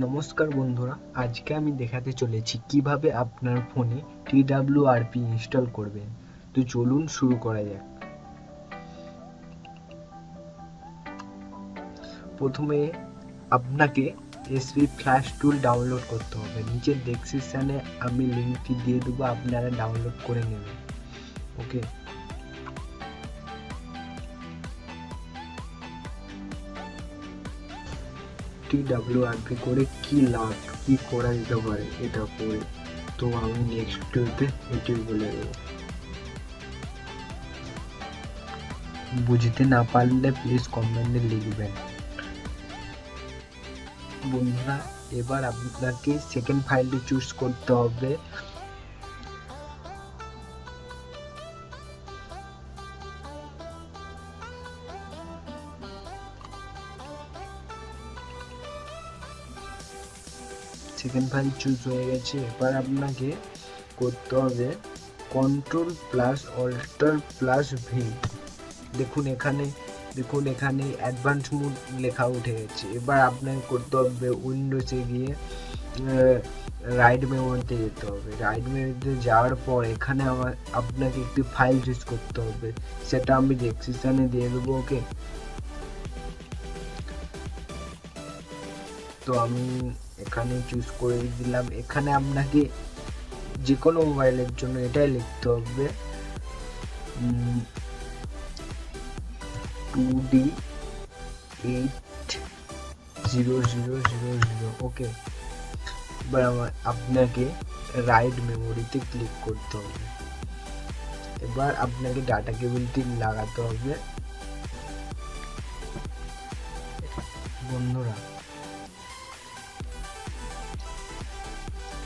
নমস্কার বন্ধুরা, আজকে আমি দেখাতে চলেছি কিভাবে আপনার ফোনে TWRP ইনস্টল করবেন। তো চলুন শুরু করা যাক। প্রথমে আপনাকে এসপি ফ্ল্যাশ টুল ডাউনলোড করতে হবে। নিচের ডেসক্রিপশনে আমি লিঙ্কটি দিয়ে দেবো, আপনারা ডাউনলোড করে নেবেন। ওকে, TWRP করে কি লাভ, কি করা যেতে পারে এটা করে, তো আমি নেক্সট ভিডিওতে এটাই বলে দেবো। বুঝতে না পারলে প্লিজ কমেন্টে লিখবেন। বন্ধুরা, এবার আপনাকে সেকেন্ড ফাইলটি চুজ করতে হবে। সেকেন্ড ফাইল চুজ হয়ে গেছে। এবার আপনাকে করতে হবে Ctrl+Alt+V। দেখুন এখানে অ্যাডভান্স মোড লেখা উঠে গেছে। এবার আপনাকে করতে হবে উইন্ডোজে গিয়ে রাইট মেমোরিতে যেতে হবে। রাইট মেমোরিতে যাওয়ার পর এখানে আপনাকে একটি ফাইল চুজ করতে হবে, সেটা আমি ডেসক্রিপশনে দিয়ে দেবো। ওকে, তো আমি এখানে চুজ করে দিলাম। এখানে আপনাকে যে কোনো মোবাইলের জন্য এটাই লিখতে হবে, 2D80000। ওকে, এবার আপনাকে রাইট মেমোরিতে ক্লিক করতে হবে। এবার আপনাকে ডাটা কেবলটি লাগাতে হবে। বন্ধুরা,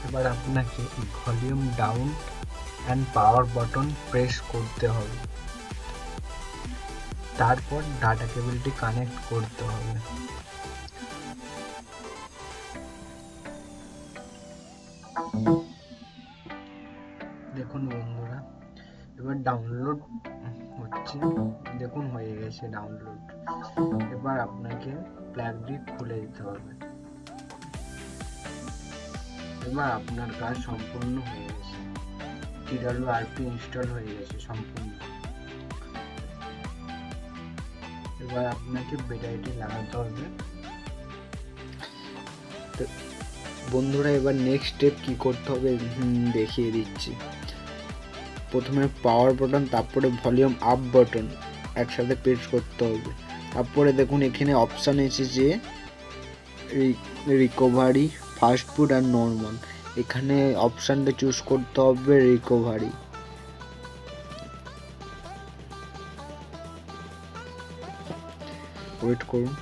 এবার আপনাকে volume down and power button press করতে হবে। তারপর ডাটা কেবলটি কানেক্ট করতে হবে। দেখুন বন্ধুরা, এবার ডাউনলোড হচ্ছে। দেখুন হয়ে গেছে ডাউনলোড। এবার আপনাকে প্লাগটি খুলে দিতে হবে। এবার আপনার কাজ সম্পূর্ণ হয়ে গেছে। TWRP ইনস্টল হয়ে গেছে সম্পূর্ণ। এবার আপনাকে ব্যাটারিটি লাগাতে হবে। তো বন্ধুরা, এবার নেক্সট স্টেপ কি করতে হবে দেখিয়ে দিচ্ছি। প্রথমে পাওয়ার বাটন, তারপরে ভলিউম আপ বাটন একসাথে প্রেস করতে হবে। তারপরে দেখুন এখানে অপশান এসেছে রিকভারি, ফাস্ট ফুড আর নর্মাল। এখানে অপশানটা চুজ করতে হবে রিকভারি। ওয়েট করুন।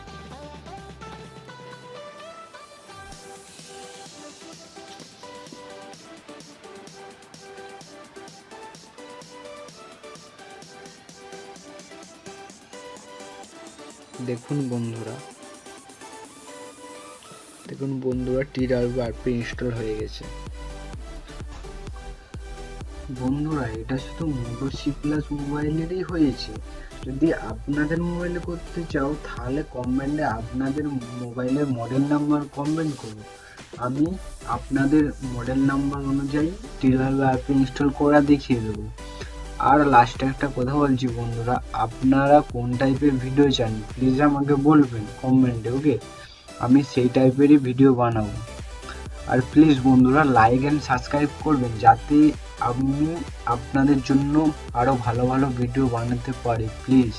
দেখুন বন্ধুরা TWRP ইনস্টল হয়ে গেছে। বন্ধুরা, এটা শুধু মোটো C+ মোবাইলেরই হয়েছে। যদি আপনাদের মোবাইলে করতে চাও তাহলে কমেন্টে আপনাদের মোবাইলের মডেল নাম্বার কমেন্ট করুন। আমি আপনাদের মডেল নাম্বার অনুযায়ী TWRP ইনস্টল করা দেখিয়ে দেবো। আর লাস্টে একটা কথা বলছি বন্ধুরা, আপনারা কোন টাইপের ভিডিও চান প্লিজ আমাকে বলবেন কমেন্টে। ওকে, আমি সেই টাইপেরই ভিডিও বানাবো। আর প্লিজ বন্ধুরা লাইক অ্যান্ড সাবস্ক্রাইব করবেন, যাতে আমি আপনাদের জন্য আরও ভালো ভালো ভিডিও বানাতে পারি। প্লিজ।